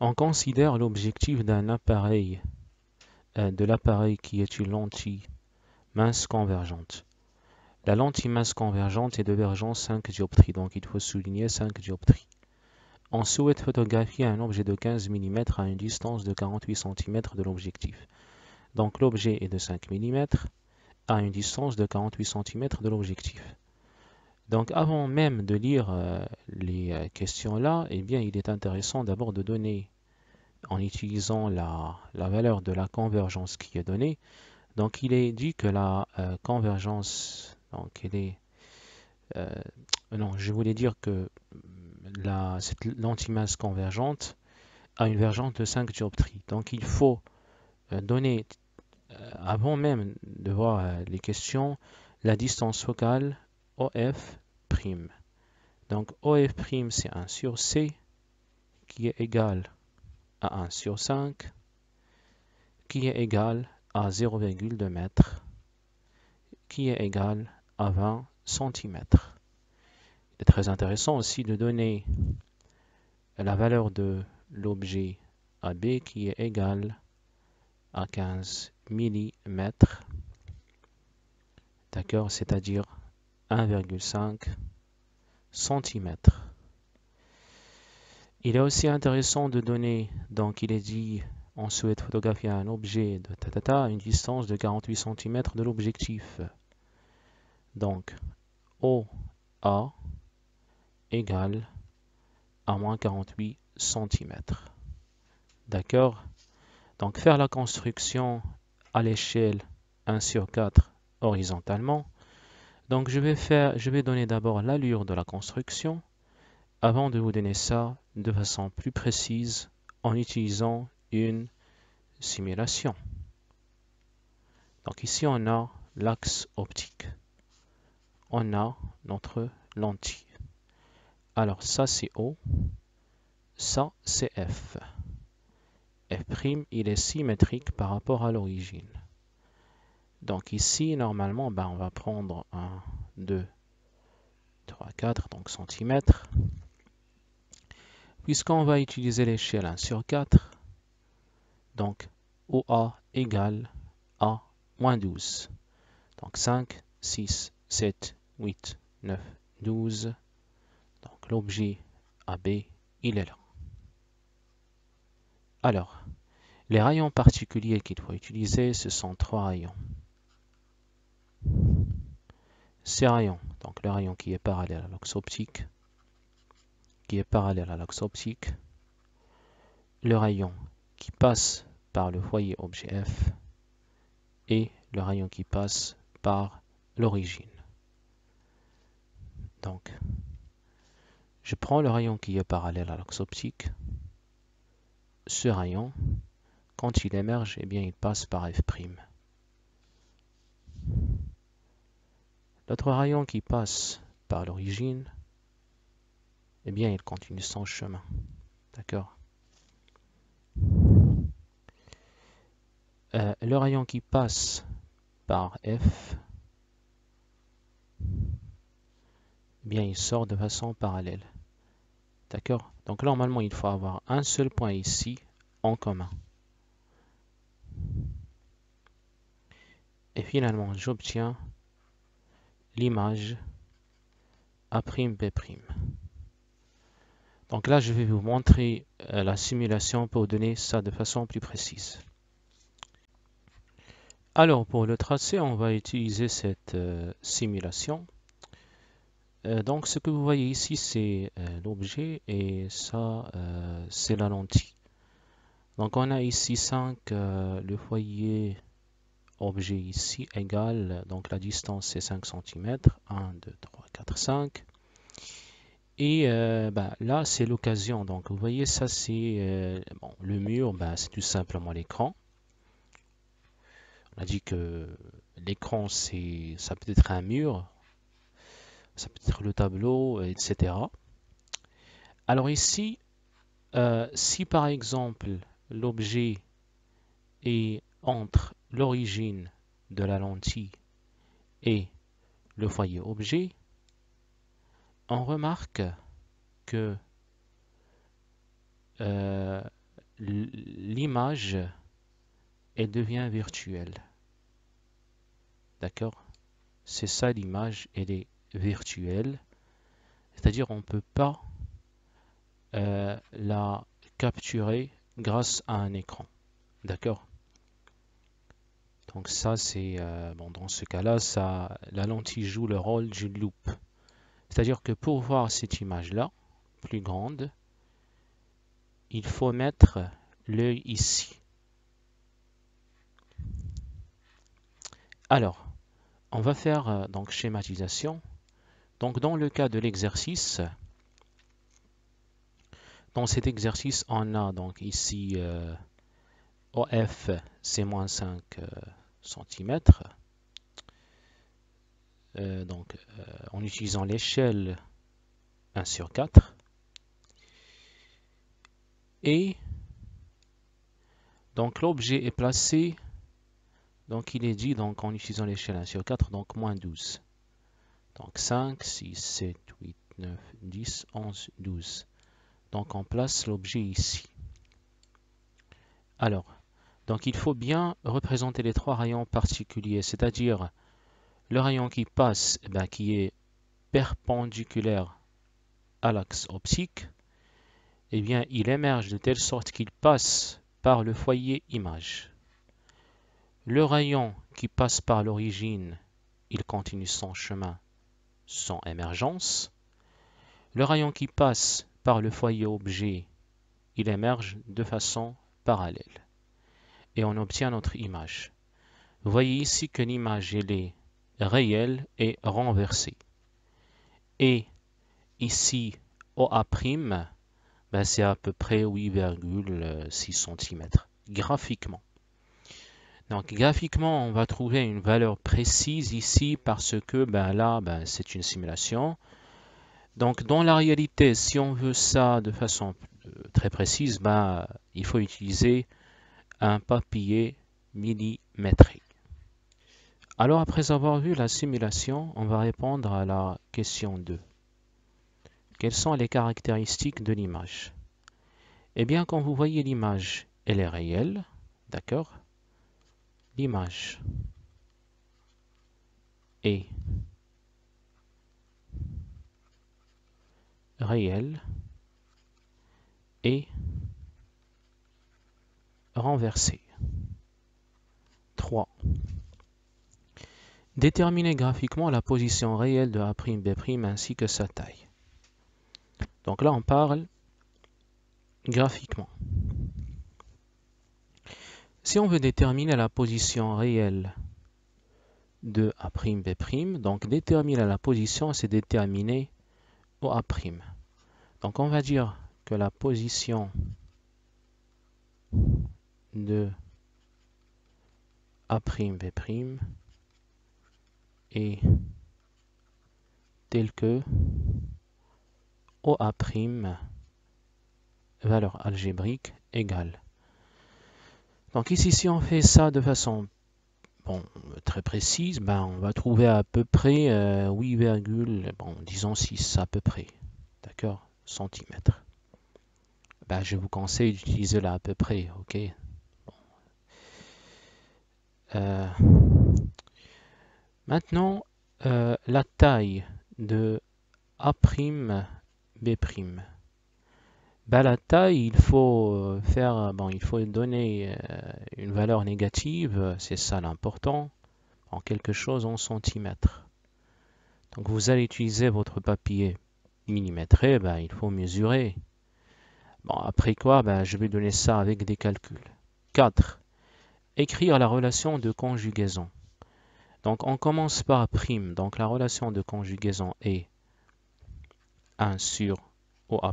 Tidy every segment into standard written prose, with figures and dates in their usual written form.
On considère l'objectif d'un appareil, de l'appareil qui est une lentille mince convergente. La lentille mince convergente est de vergence 5 dioptries, donc il faut souligner 5 dioptries. On souhaite photographier un objet de 15 mm à une distance de 48 cm de l'objectif. Donc l'objet est de 5 mm à une distance de 48 cm de l'objectif. Donc avant même de lire les questions là, eh bien il est intéressant d'abord de donner, en utilisant la valeur de la convergence qui est donnée. Donc il est dit que la convergence, donc elle est, non, je voulais dire que cette lentille mince convergente a une vergence de 5 dioptries. Donc il faut donner, avant même de voir les questions, la distance focale OF'. Donc OF' c'est 1 sur C qui est égal à 1 sur 5 qui est égal à 0,2 m qui est égal à 20 cm. Il est très intéressant aussi de donner la valeur de l'objet AB qui est égal à 15 mm, d'accord, c'est-à-dire 1,5 cm. Il est aussi intéressant de donner, donc il est dit, on souhaite photographier un objet de à une distance de 48 cm de l'objectif. Donc OA égale à moins 48 cm. D'accord? Donc faire la construction à l'échelle 1 sur 4 horizontalement. Donc je vais donner d'abord l'allure de la construction avant de vous donner ça de façon plus précise en utilisant une simulation. Donc ici on a l'axe optique. On a notre lentille. Alors ça c'est O, ça c'est F. F', il est symétrique par rapport à l'origine. Donc ici, normalement, on va prendre 1, 2, 3, 4, donc centimètres. Puisqu'on va utiliser l'échelle 1 sur 4, donc OA égale à moins 12. Donc 5, 6, 7, 8, 9, 12. Donc l'objet AB, il est là. Alors, les rayons particuliers qu'il faut utiliser, ce sont 3 rayons. Ces rayons, donc le rayon qui est parallèle à l'axe optique, le rayon qui passe par le foyer objet F et le rayon qui passe par l'origine. Donc, je prends le rayon qui est parallèle à l'axe optique. Ce rayon, quand il émerge, eh bien, il passe par F'. L'autre rayon qui passe par l'origine, eh bien, il continue son chemin. D'accord? Le rayon qui passe par F, eh bien, il sort de façon parallèle. D'accord? Donc, normalement, il faut avoir un seul point ici en commun. Et finalement, j'obtiens l'image A'B'. Donc là, je vais vous montrer la simulation pour donner ça de façon plus précise. Alors, pour le tracé, on va utiliser cette simulation. Donc, ce que vous voyez ici, c'est l'objet et ça, c'est la lentille. Donc, on a ici 5, le foyer objet ici égale, donc la distance c'est 5 cm, 1, 2, 3, 4, 5. Et là, c'est l'occasion. Donc, vous voyez, ça, c'est le mur, c'est tout simplement l'écran. On a dit que l'écran, ça peut être un mur, ça peut être le tableau, etc. Alors ici, si par exemple, l'objet est entre l'origine de la lentille et le foyer objet, on remarque que l'image, elle devient virtuelle. D'accord? C'est ça l'image, elle est virtuelle. C'est-à-dire on ne peut pas la capturer grâce à un écran. D'accord? Donc ça c'est bon, dans ce cas-là, la lentille joue le rôle d'une loupe. C'est-à-dire que pour voir cette image-là, plus grande, il faut mettre l'œil ici. Alors, on va faire donc schématisation. Donc dans le cas de l'exercice, dans cet exercice, on a donc ici OF, c'est moins 5 cm. Donc en utilisant l'échelle 1 sur 4. Et donc l'objet est placé, donc il est dit donc en utilisant l'échelle 1 sur 4, donc moins 12. Donc 5, 6, 7, 8, 9, 10, 11, 12. Donc on place l'objet ici. Alors, donc il faut bien représenter les trois rayons particuliers, c'est-à-dire le rayon qui passe, qui est perpendiculaire à l'axe optique, eh bien il émerge de telle sorte qu'il passe par le foyer image. Le rayon qui passe par l'origine, il continue son chemin sans émergence. Le rayon qui passe par le foyer objet, il émerge de façon parallèle. Et on obtient notre image. Vous voyez ici que l'image elle est réelle et renversée. Et ici, OA', c'est à peu près 8,6 cm graphiquement. Donc graphiquement, on va trouver une valeur précise ici parce que là, c'est une simulation. Donc dans la réalité, si on veut ça de façon très précise, il faut utiliser un papier millimétré. Alors après avoir vu la simulation, on va répondre à la question 2. Quelles sont les caractéristiques de l'image? Eh bien, quand vous voyez l'image, elle est réelle, d'accord? L'image est réelle et renversée. 3. Déterminer graphiquement la position réelle de A'B' ainsi que sa taille. Donc là, on parle graphiquement. Si on veut déterminer la position réelle de A'B', donc déterminer la position, c'est déterminer OA'. Donc on va dire que la position de A'B' est telle que OA', valeur algébrique égale. Donc ici, si on fait ça de façon très précise, on va trouver à peu près 8, disons 6 à peu près, d'accord, centimètres. Je vous conseille d'utiliser là à peu près, ok. Maintenant, la taille de A'B'. La taille, il faut il faut donner une valeur négative, c'est ça l'important, en quelque chose en centimètres. Donc vous allez utiliser votre papier millimétré, il faut mesurer. Après quoi, je vais donner ça avec des calculs. 4. Écrire la relation de conjugaison. Donc on commence par prime, donc la relation de conjugaison est 1 sur OA'.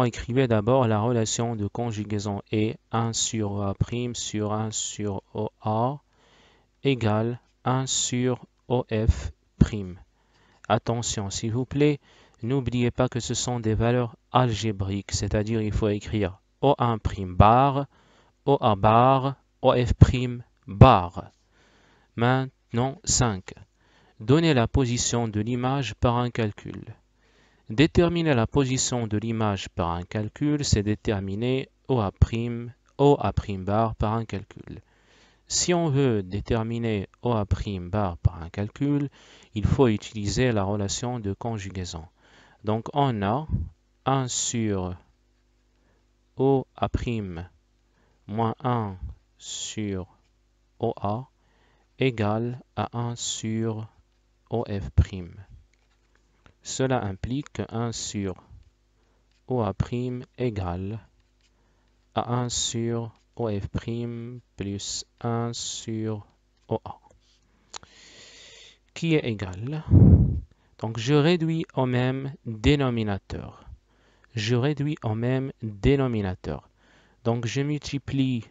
Écrivez d'abord la relation de conjugaison est 1 sur OA' sur 1 sur OA égale 1 sur OF'. Attention, s'il vous plaît, n'oubliez pas que ce sont des valeurs algébriques, c'est-à-dire il faut écrire O1' bar, OA bar, OF' bar. Maintenant, 5. Donnez la position de l'image par un calcul. Déterminer la position de l'image par un calcul, c'est déterminer OA' bar par un calcul. Si on veut déterminer OA' bar par un calcul, il faut utiliser la relation de conjugaison. Donc on a 1 sur OA' moins 1 sur OA égale à 1 sur OF'. Cela implique que 1 sur OA' égale à 1 sur OF' plus 1 sur OA, qui est égal. Donc je réduis au même dénominateur. Donc je multiplie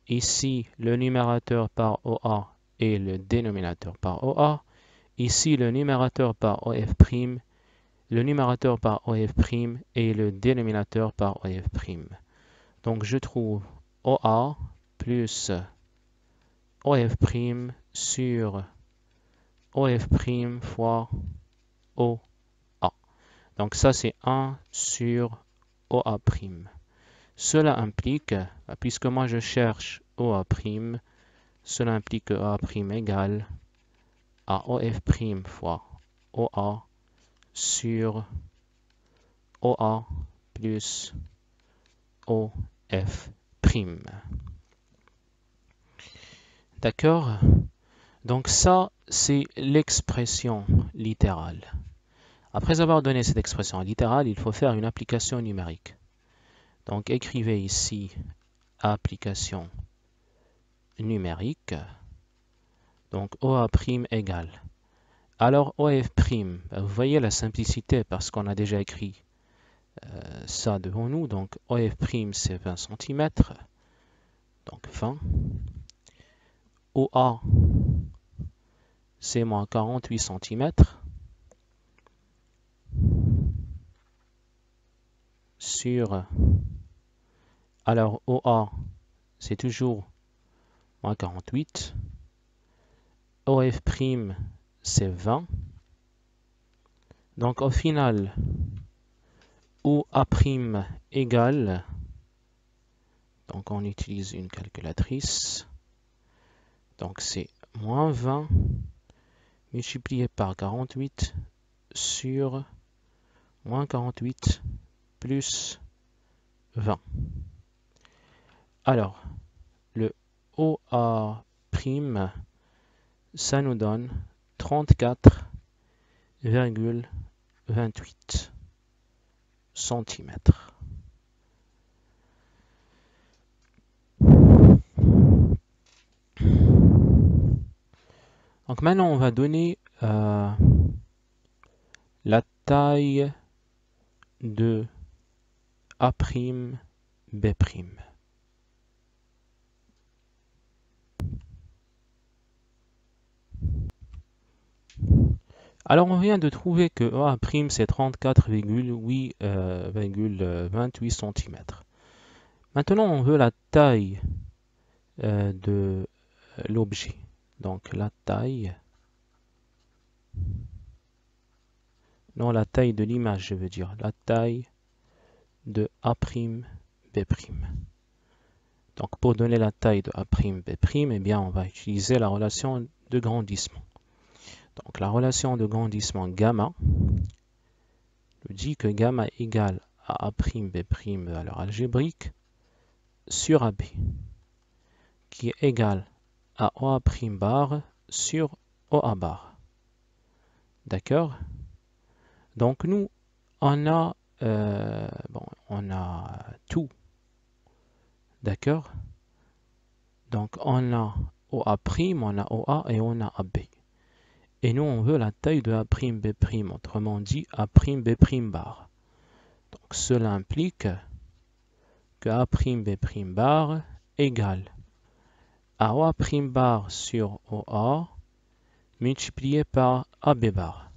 ici le numérateur par OA et le dénominateur par OA. Ici le numérateur par OF', le numérateur par OF' et le dénominateur par OF'. Donc je trouve OA plus OF' sur OF' fois OA. Donc ça c'est 1 sur OA'. Cela implique, puisque moi je cherche OA', cela implique que OA' égale à OF' fois OA sur OA plus OF'. D'accord? Donc ça, c'est l'expression littérale. Après avoir donné cette expression littérale, il faut faire une application numérique. Donc écrivez ici application numérique. Donc OA' égale. Alors OF', vous voyez la simplicité parce qu'on a déjà écrit ça devant nous. Donc OF' c'est 20 cm. Donc 20. OA c'est moins 48 cm. Sur, alors OA c'est toujours moins 48. OF' c'est 20. Donc au final, OA' égale, donc on utilise une calculatrice, donc c'est moins 20 multiplié par 48 sur moins 48 plus 20. Alors, le OA', ça nous donne 34,28 cm. Donc maintenant, on va donner la taille de A', B'. Alors on vient de trouver que A' c'est 34,28 cm. Maintenant on veut la taille de l'objet. Donc la taille, non la taille de l'image je veux dire, la taille de A', B'. Donc pour donner la taille de A', B', eh bien on va utiliser la relation de grandissement. Donc la relation de grandissement gamma nous dit que gamma égale à A', B', valeur algébrique, sur AB, qui est égal à OA' bar sur OA bar. D'accord? Donc nous, on a tout. D'accord? Donc on a OA', on a OA et on a AB. Et nous, on veut la taille de A', B', autrement dit A', B' bar. Donc cela implique que A', B' bar égale à OA' bar sur OA multiplié par AB bar.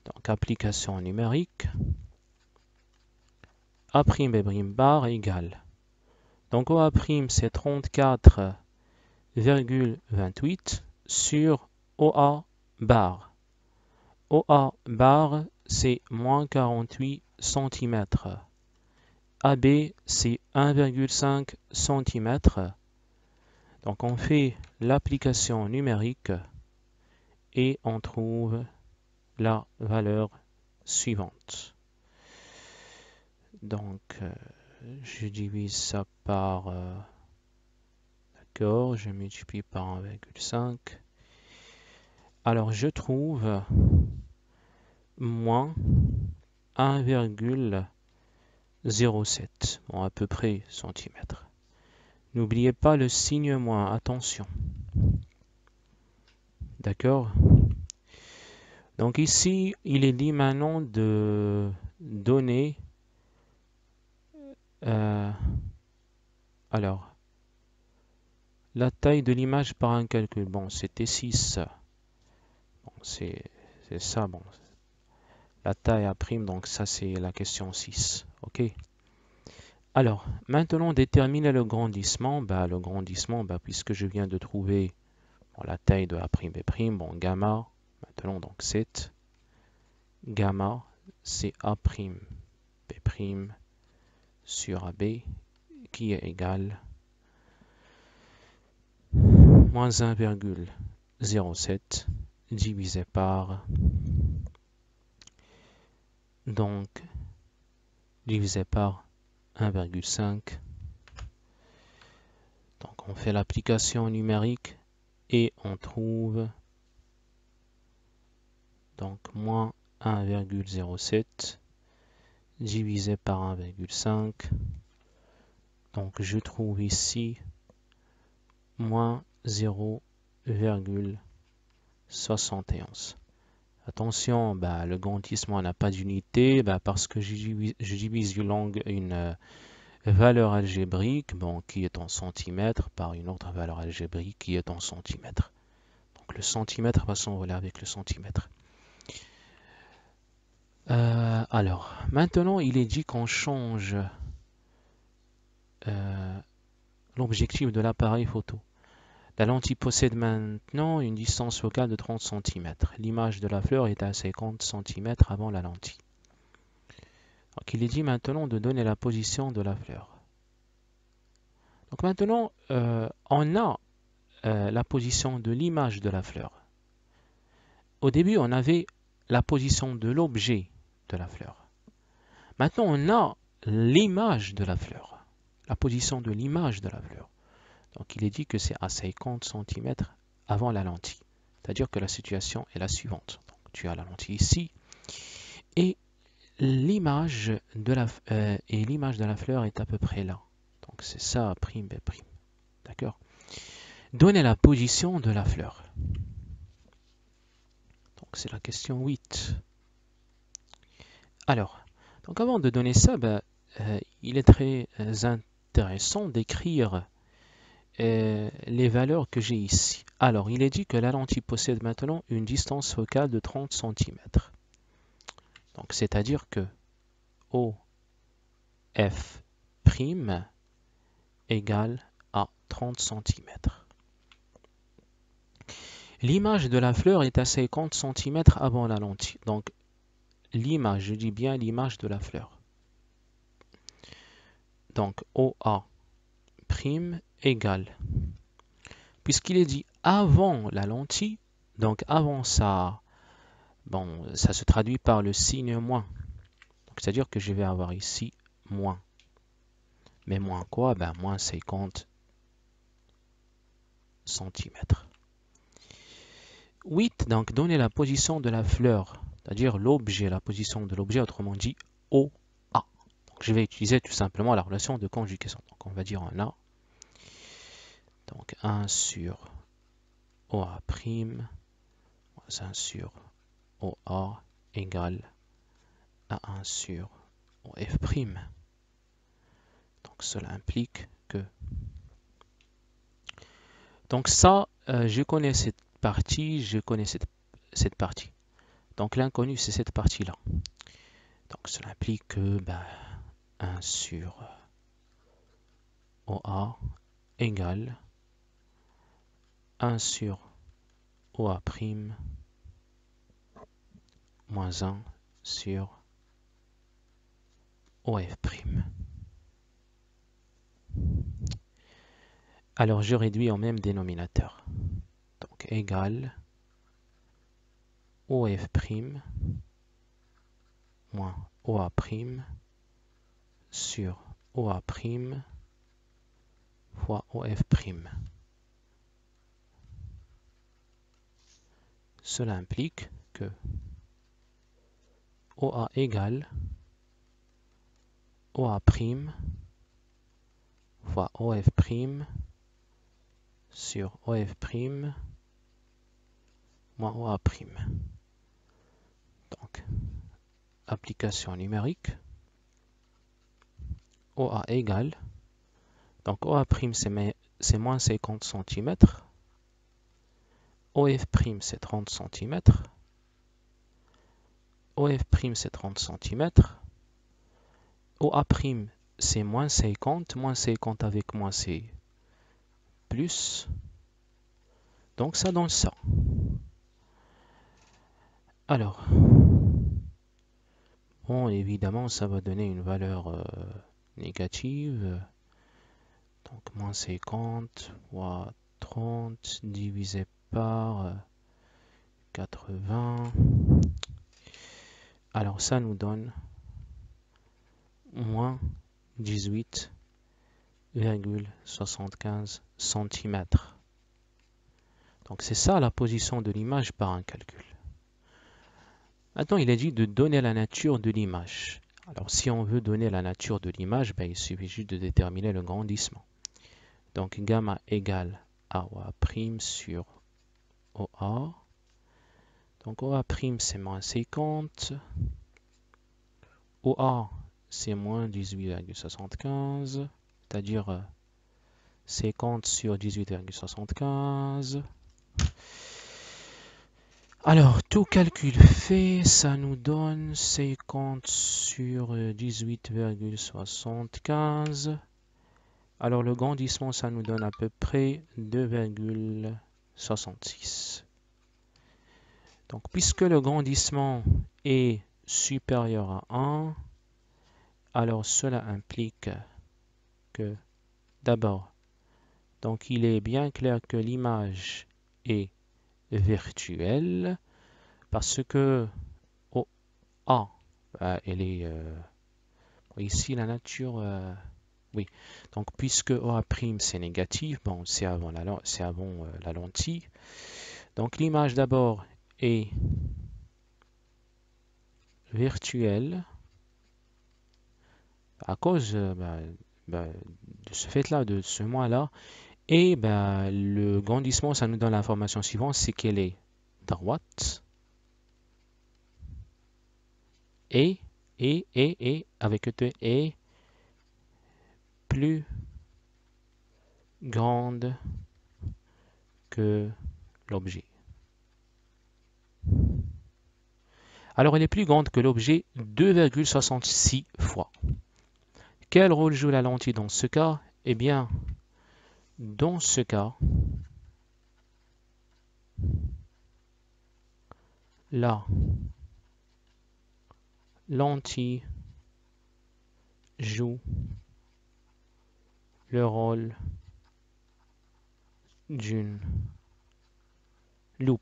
Donc application numérique, A', B' bar égale. Donc OA' c'est 34,28 sur OA bar. OA bar c'est moins 48 cm. AB, c'est 1,5 cm. Donc on fait l'application numérique et on trouve la valeur suivante. Donc je divise ça par... d'accord, je multiplie par 1,5. Alors je trouve moins 1,07, bon, à peu près centimètres. N'oubliez pas le signe moins, attention. D'accord? Donc ici, il est dit maintenant de donner... alors, la taille de l'image par un calcul. Bon, c'était 6. Bon, c'est ça, bon. La taille à prime, donc ça c'est la question 6. Ok? Alors, maintenant déterminer le grandissement. Le grandissement, puisque je viens de trouver la taille de A', B', bon, gamma, maintenant donc 7. Gamma, c'est A', B' sur AB, qui est égal moins 1,07 divisé par, donc, divisé par 1,5. Donc on fait l'application numérique et on trouve donc moins 1,07 divisé par 1,5. Donc je trouve ici moins 0,71. Attention, le grandissement n'a pas d'unité parce que je divise une valeur algébrique qui est en centimètres par une autre valeur algébrique qui est en centimètres. Donc le centimètre va s'envoler avec le centimètre. Alors, maintenant il est dit qu'on change l'objectif de l'appareil photo. La lentille possède maintenant une distance focale de 30 cm. L'image de la fleur est à 50 cm avant la lentille. Donc il est dit maintenant de donner la position de la fleur. Donc maintenant, on a la position de l'image de la fleur. Au début, on avait la position de l'objet de la fleur. Maintenant, on a l'image de la fleur. La position de l'image de la fleur. Donc il est dit que c'est à 50 cm avant la lentille. C'est-à-dire que la situation est la suivante. Donc, tu as la lentille ici et l'image de la fleur est à peu près là. Donc c'est ça, prime, B'. D'accord? Donner la position de la fleur. Donc c'est la question 8. Alors, donc avant de donner ça, il est très intéressant d'écrire les valeurs que j'ai ici. Alors, il est dit que la lentille possède maintenant une distance focale de 30 cm. Donc, c'est-à-dire que OF' égale à 30 cm. L'image de la fleur est à 50 cm avant la lentille. Donc, l'image, je dis bien l'image de la fleur. Donc, OA' égale, puisqu'il est dit avant la lentille, donc avant ça, ça se traduit par le signe moins. C'est-à-dire que je vais avoir ici moins. Mais moins quoi? Moins 50 cm. 8, donc donner la position de la fleur, c'est-à-dire l'objet, la position de l'objet, autrement dit OA. Donc je vais utiliser tout simplement la relation de conjugaison. Donc on va dire en A. Donc 1 sur OA', moins 1 sur OA égale à 1 sur OF'. Donc cela implique que... Donc ça, je connais cette partie, je connais cette partie. Donc l'inconnu, c'est cette partie-là. Donc cela implique que 1 sur OA égale 1 sur OA' moins 1 sur OF'. Alors je réduis au même dénominateur. Donc égal OF' moins OA' sur OA' fois OF'. Cela implique que OA égale OA' fois OF' sur OF' moins OA'. Donc, application numérique, OA égale, donc OA' c'est moins 50 cm, OF' c'est 30 cm, OF' c'est 30 cm, OA' c'est moins 50 avec moins c'est plus, donc ça donne ça. Alors, bon, évidemment, ça va donner une valeur négative, donc moins 50 fois 30 divisé par 80. Alors ça nous donne moins 18,75 cm. Donc c'est ça la position de l'image par un calcul. Maintenant, il est dit de donner la nature de l'image. Alors si on veut donner la nature de l'image, il suffit juste de déterminer le grandissement. Donc gamma égale AOA' sur OA. Donc OA' c'est moins 50. OA c'est moins 18,75. C'est-à-dire 50 sur 18,75. Alors, tout calcul fait, ça nous donne 50 sur 18,75. Alors, le grandissement, ça nous donne à peu près 2,66. Donc, puisque le grandissement est supérieur à 1, alors cela implique que, d'abord, donc il est bien clair que l'image est virtuelle parce que A, elle est ici la nature, oui. Donc puisque OA' c'est négatif, bon c'est avant la lentille. Donc l'image d'abord est virtuelle à cause de ce fait-là, de ce moins-là. Et le grandissement, ça nous donne l'information suivante, c'est qu'elle est droite et avec le T est plus grande que l'objet. Alors elle est plus grande que l'objet 2,66 fois. Quel rôle joue la lentille dans ce cas? Eh bien, dans ce cas, la lentille joue le rôle d'une loupe.